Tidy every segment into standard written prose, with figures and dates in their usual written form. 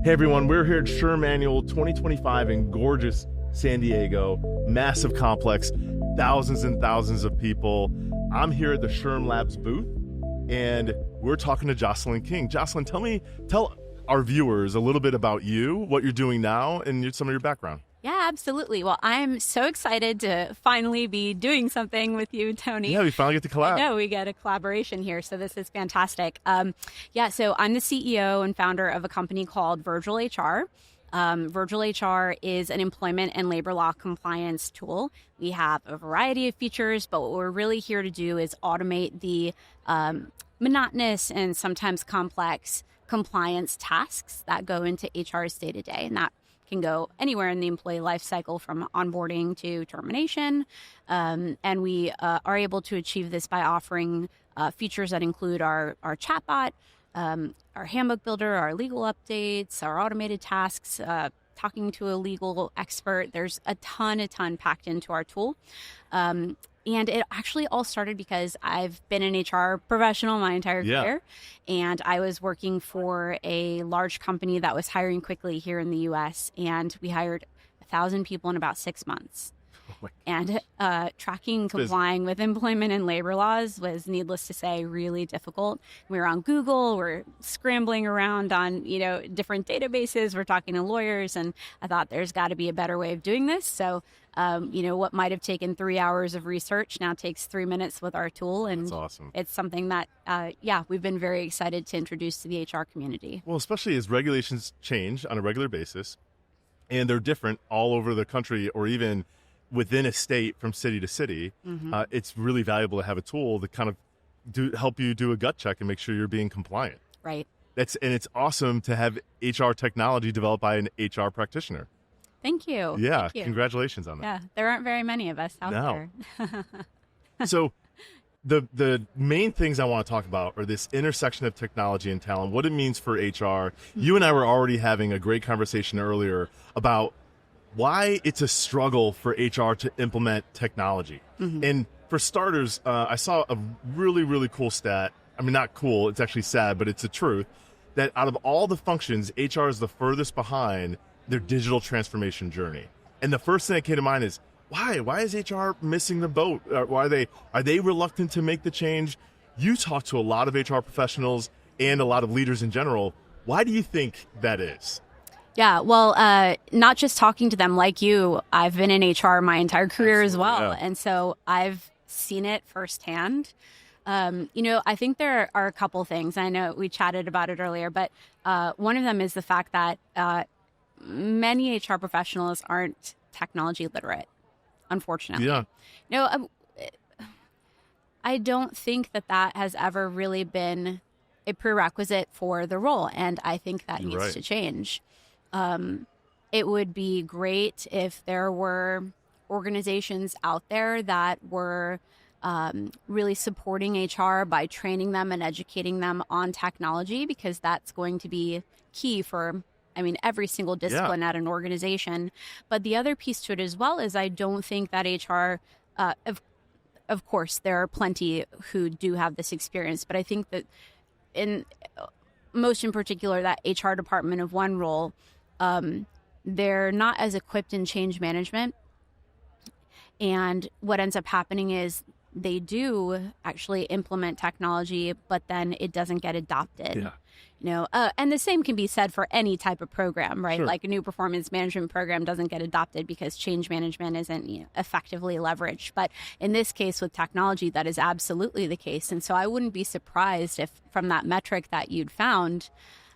Hey everyone, we're here at SHRM Annual 2025 in gorgeous San Diego, massive complex, thousands and thousands of people. I'm here at the SHRM Labs booth and we're talking to Jocelyn King. Jocelyn, tell our viewers a little bit about you, what you're doing now, and some of your background. Yeah, absolutely. Well, I'm so excited to finally be doing something with you, Tony. Yeah, we finally get to collab. No, we get a collaboration here, so this is fantastic. So I'm the CEO and founder of a company called Virgil HR. Virgil HR is an employment and labor law compliance tool. We have a variety of features, but what we're really here to do is automate the monotonous and sometimes complex compliance tasks that go into HR's day-to-day, and that can go anywhere in the employee life cycle from onboarding to termination. And we are able to achieve this by offering features that include our chatbot, our handbook builder, our legal updates, our automated tasks, talking to a legal expert. There's a ton packed into our tool. And it actually all started because I've been an HR professional my entire career. And I was working for a large company that was hiring quickly here in the US. And we hired 1,000 people in about 6 months. And tracking and complying with employment and labor laws was, needless to say, really difficult. We were on Google, we're scrambling around on, different databases, we're talking to lawyers, and I thought there's got to be a better way of doing this. So, what might have taken 3 hours of research now takes 3 minutes with our tool. And that's awesome. It's something that, we've been very excited to introduce to the HR community. Well, especially as regulations change on a regular basis, and they're different all over the country or even within a state from city to city, it's really valuable to have a tool that kind of help you do a gut check and make sure you're being compliant. Right. And it's awesome to have HR technology developed by an HR practitioner. Thank you. Yeah, Thank you. Congratulations on that. Yeah, there aren't very many of us out there. So the main things I want to talk about are this intersection of technology and talent, what it means for HR. You and I were already having a great conversation earlier about why it's a struggle for HR to implement technology. And for starters, I saw a really, really cool stat. I mean, not cool, it's actually sad, but it's the truth, that out of all the functions, HR is the furthest behind their digital transformation journey. And the first thing that came to mind is, why? Why is HR missing the boat? Are they reluctant to make the change? You talk to a lot of HR professionals and a lot of leaders in general. Why do you think that is? Yeah, well, not just talking to them like you, I've been in HR my entire career as well. Yeah. And so I've seen it firsthand. I think there are a couple things. I know we chatted about it earlier, but one of them is the fact that many HR professionals aren't technology literate, unfortunately. Yeah. I don't think that has ever really been a prerequisite for the role, and I think that needs to change. It would be great if there were organizations out there that were really supporting HR by training them and educating them on technology, because that's going to be key for, every single discipline at an organization. But the other piece to it as well is I don't think that HR, of course, there are plenty who do have this experience, but I think that most in particular, that HR department of one role, they're not as equipped in change management. And what ends up happening is they do actually implement technology, but then it doesn't get adopted. And the same can be said for any type of program, right? Sure. Like a new performance management program doesn't get adopted because change management isn't effectively leveraged. But in this case with technology, that is absolutely the case. And so I wouldn't be surprised if from that metric that you'd found,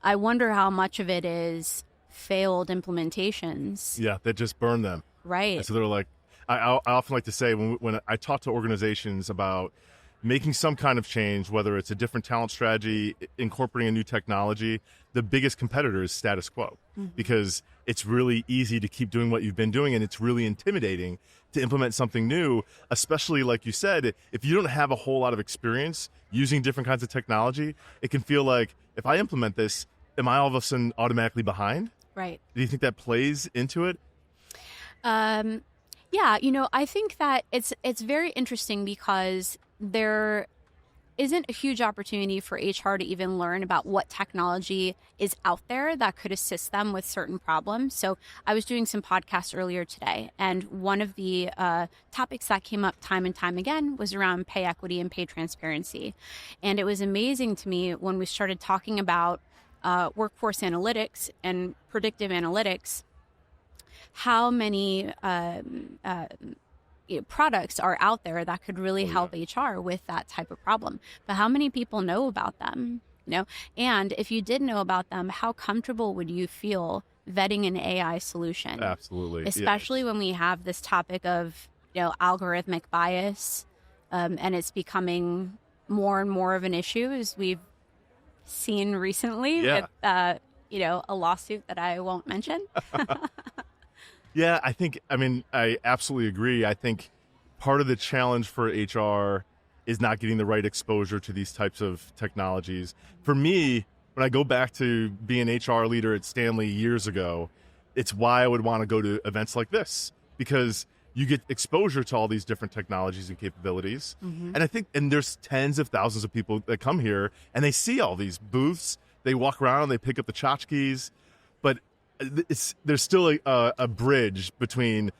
I wonder how much of it is failed implementations. Yeah, that just burned them. Right. And so they're like, I often like to say when I talk to organizations about making some kind of change, whether it's a different talent strategy, incorporating a new technology, the biggest competitor is status quo, because it's really easy to keep doing what you've been doing, and it's really intimidating to implement something new, especially like you said, if you don't have a whole lot of experience using different kinds of technology, it can feel like, if I implement this, am I all of a sudden automatically behind? Right. Do you think that plays into it? Yeah, I think that it's very interesting because there isn't a huge opportunity for HR to even learn about what technology is out there that could assist them with certain problems. So I was doing some podcasts earlier today, and one of the topics that came up time and time again was around pay equity and pay transparency. And it was amazing to me when we started talking about workforce analytics and predictive analytics, how many products are out there that could really help HR with that type of problem. But how many people know about them? And if you did know about them, how comfortable would you feel vetting an AI solution? Absolutely. Especially when we have this topic of algorithmic bias, and it's becoming more and more of an issue, as we've seen recently with a lawsuit that I won't mention. Yeah, I absolutely agree. I think part of the challenge for HR is not getting the right exposure to these types of technologies. For me, when I go back to being an HR leader at Stanley years ago, it's why I would want to go to events like this, because you get exposure to all these different technologies and capabilities. And I think, and there's tens of thousands of people that come here and they see all these booths, they walk around, they pick up the tchotchkes, but there's still a bridge between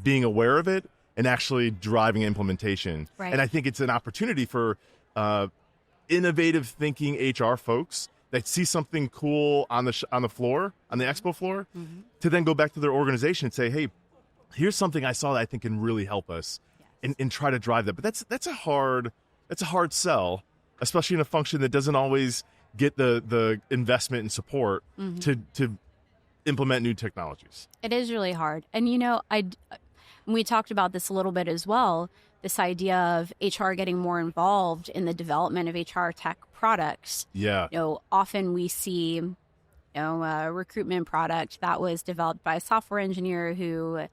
being aware of it and actually driving implementation. Right. And I think it's an opportunity for innovative thinking HR folks that see something cool on the floor, on the expo floor, to then go back to their organization and say, hey, here's something I saw that I think can really help us, and try to drive that. But that's a hard sell, especially in a function that doesn't always get the investment and support to implement new technologies. It is really hard. And, we talked about this a little bit as well, this idea of HR getting more involved in the development of HR tech products. Yeah. Often we see, a recruitment product that was developed by a software engineer who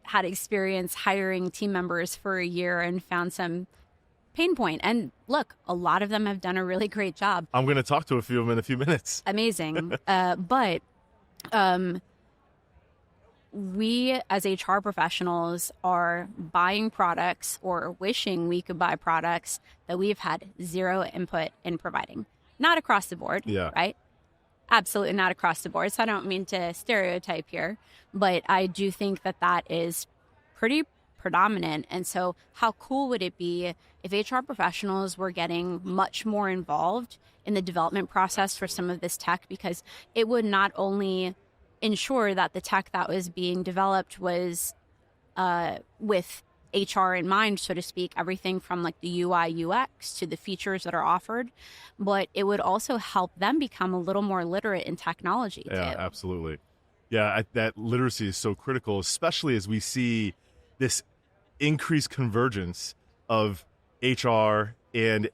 had experience hiring team members for a year and found some pain point. And look, a lot of them have done a really great job. I'm going to talk to a few of them in a few minutes. Amazing. But we as HR professionals are buying products or wishing we could buy products that we've had zero input in providing. Not across the board, right? Absolutely not across the board. So I don't mean to stereotype here, but I do think that is pretty predominant. And so how cool would it be if HR professionals were getting much more involved in the development process for some of this tech, because it would not only ensure that the tech that was being developed was with HR in mind, so to speak, everything from like the UI, UX to the features that are offered, but it would also help them become a little more literate in technology too. Yeah, absolutely. Yeah, that literacy is so critical, especially as we see this increased convergence of HR and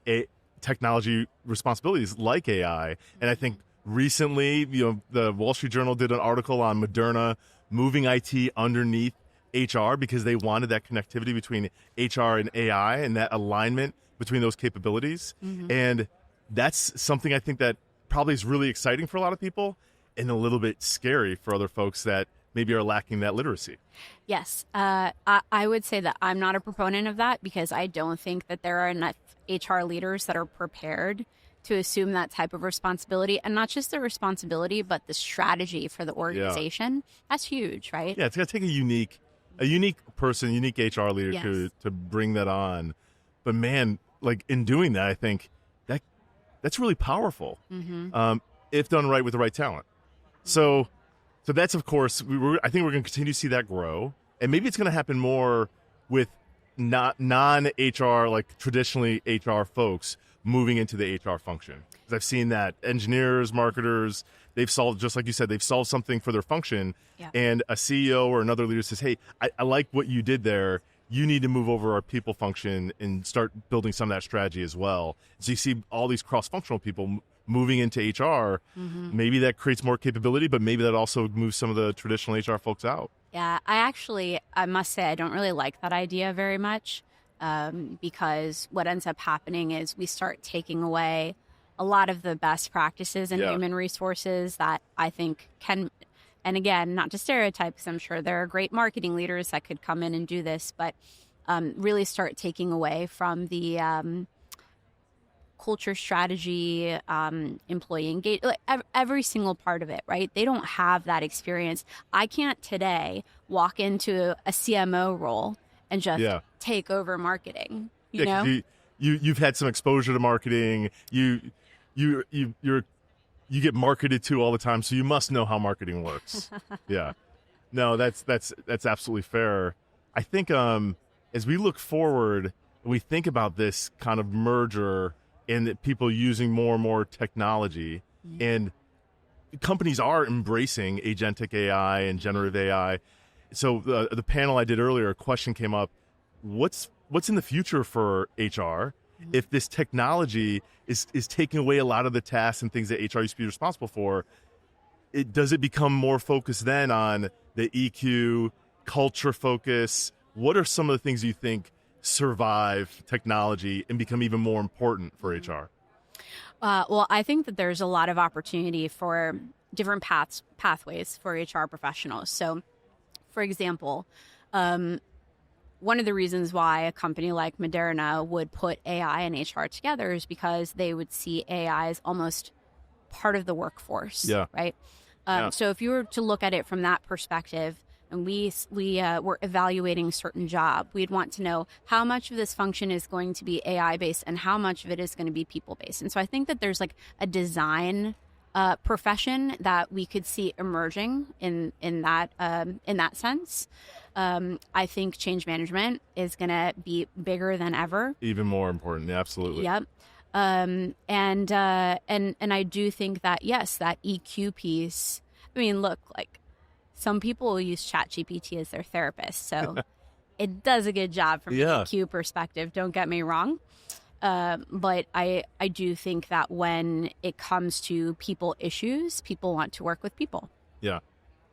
technology responsibilities like AI. And I think recently, the Wall Street Journal did an article on Moderna moving IT underneath HR because they wanted that connectivity between HR and AI and that alignment between those capabilities. And that's something I think that probably is really exciting for a lot of people and a little bit scary for other folks that maybe are lacking that literacy. Yes. I would say that I'm not a proponent of that, because I don't think that there are enough HR leaders that are prepared to assume that type of responsibility, and not just the responsibility, but the strategy for the organization. That's huge, right? Yeah, it's going to take a unique person, unique HR leader to bring that on. But man, like in doing that, I think that's really powerful if done right with the right talent. So that's, of course, I think we're going to continue to see that grow, and maybe it's going to happen more with non-HR, like traditionally HR folks moving into the HR function. Because I've seen that engineers, marketers, they've solved, just like you said, they've solved something for their function, and a CEO or another leader says, hey, I like what you did there. You need to move over our people function and start building some of that strategy as well. So you see all these cross-functional people moving into HR. Maybe that creates more capability, but maybe that also moves some of the traditional HR folks out. Yeah, I must say, I don't really like that idea very much, because what ends up happening is we start taking away a lot of the best practices in human resources that I think can, and again, not to stereotype, because I'm sure there are great marketing leaders that could come in and do this, but really start taking away from the culture strategy, employee engagement, like every single part of it, right? They don't have that experience. I can't today walk into a CMO role and just take over marketing, you know? 'Cause you've had some exposure to marketing. You get marketed to all the time, so you must know how marketing works. Yeah. No, that's absolutely fair. I think as we look forward, we think about this kind of merger and that people using more and more technology, and companies are embracing agentic AI and generative AI. So the panel I did earlier, a question came up: what's in the future for HR if this technology is taking away a lot of the tasks and things that HR used to be responsible for? Does it become more focused then on the EQ, culture focus? What are some of the things you think survive technology and become even more important for HR? Well, I think that there's a lot of opportunity for different pathways for HR professionals. So, for example, one of the reasons why a company like Moderna would put AI and HR together is because they would see AI as almost part of the workforce, right? So if you were to look at it from that perspective, and we were evaluating a certain job, we'd want to know how much of this function is going to be AI based and how much of it is going to be people based. And so I think that there's like a design profession that we could see emerging in that sense. I think change management is going to be bigger than ever. Even more important, absolutely. Yep. And I do think that, yes, that EQ piece. I mean, look, like some people will use ChatGPT as their therapist, so it does a good job from an EQ perspective. Don't get me wrong. But I do think that when it comes to people issues, people want to work with people. Yeah.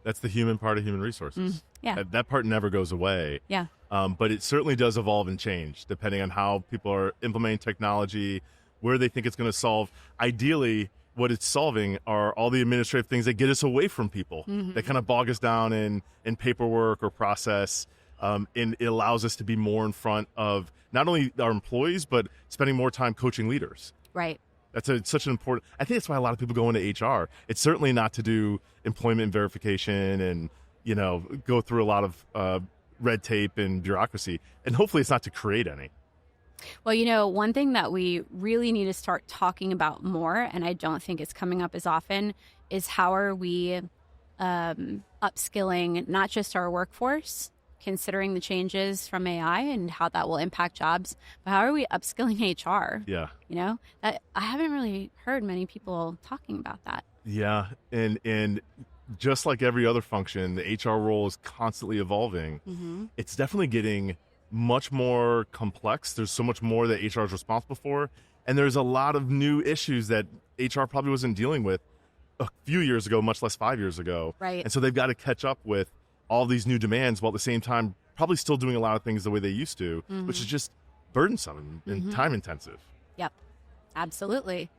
That's the human part of human resources. That part never goes away. Yeah. But it certainly does evolve and change depending on how people are implementing technology, where they think it's going to solve. Ideally, what it's solving are all the administrative things that get us away from people, that kind of bog us down in paperwork or process. And it allows us to be more in front of not only our employees, but spending more time coaching leaders. Right. That's such an important, I think that's why a lot of people go into HR. It's certainly not to do employment verification and, go through a lot of red tape and bureaucracy. And hopefully it's not to create any. Well, one thing that we really need to start talking about more, and I don't think it's coming up as often, is how are we upskilling not just our workforce, considering the changes from AI and how that will impact jobs, but how are we upskilling HR? Yeah. I haven't really heard many people talking about that. Yeah. And just like every other function, the HR role is constantly evolving. It's definitely getting much more complex. There's so much more that HR is responsible for. And there's a lot of new issues that HR probably wasn't dealing with a few years ago, much less 5 years ago. Right. And so they've got to catch up with all these new demands while at the same time probably still doing a lot of things the way they used to, which is just burdensome and time intensive. Yep, absolutely.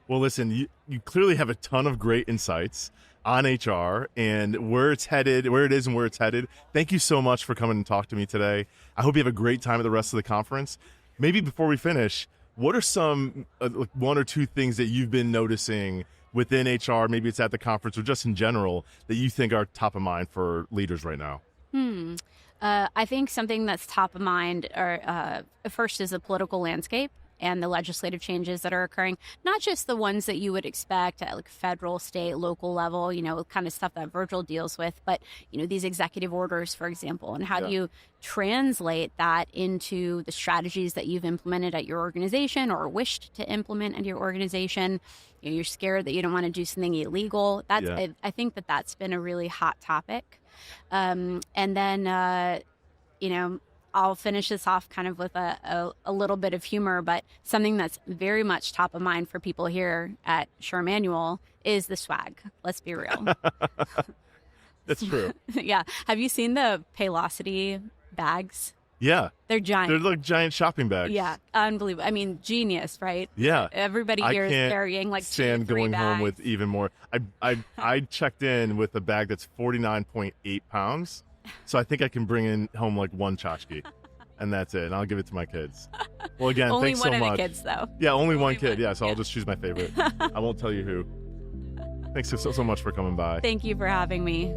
Well, listen, you clearly have a ton of great insights on HR and where it is and where it's headed. Thank you so much for coming and talk to me today. I hope you have a great time at the rest of the conference. Maybe before we finish, what are some one or two things that you've been noticing within HR, maybe it's at the conference or just in general, that you think are top of mind for leaders right now? I think something that's top of mind first is the political landscape and the legislative changes that are occurring, not just the ones that you would expect at like federal, state, local level, kind of stuff that Virgil deals with, but, these executive orders, for example, and how do you translate that into the strategies that you've implemented at your organization or wished to implement at your organization. You're scared that you don't want to do something illegal. I think that's been a really hot topic. And then, I'll finish this off kind of with a little bit of humor, but something that's very much top of mind for people here at Sure Manual is the swag. Let's be real. That's true. Yeah. Have you seen the Paylocity bags? Yeah. They're giant. They're like giant shopping bags. Yeah. Unbelievable. I mean, genius, right? Yeah. Everybody here is carrying like stand 2-3 going bags. home with even more. I checked in with a bag that's 49.8 pounds. So I think I can bring in home like one tchotchke. and that's it. And I'll give it to my kids. Well, again, Only thanks one so of much. the kids, though. Yeah, only one Only kid. one. Yeah, so Yeah. I'll just choose my favorite. I won't tell you who. Thanks so much for coming by. Thank you for having me.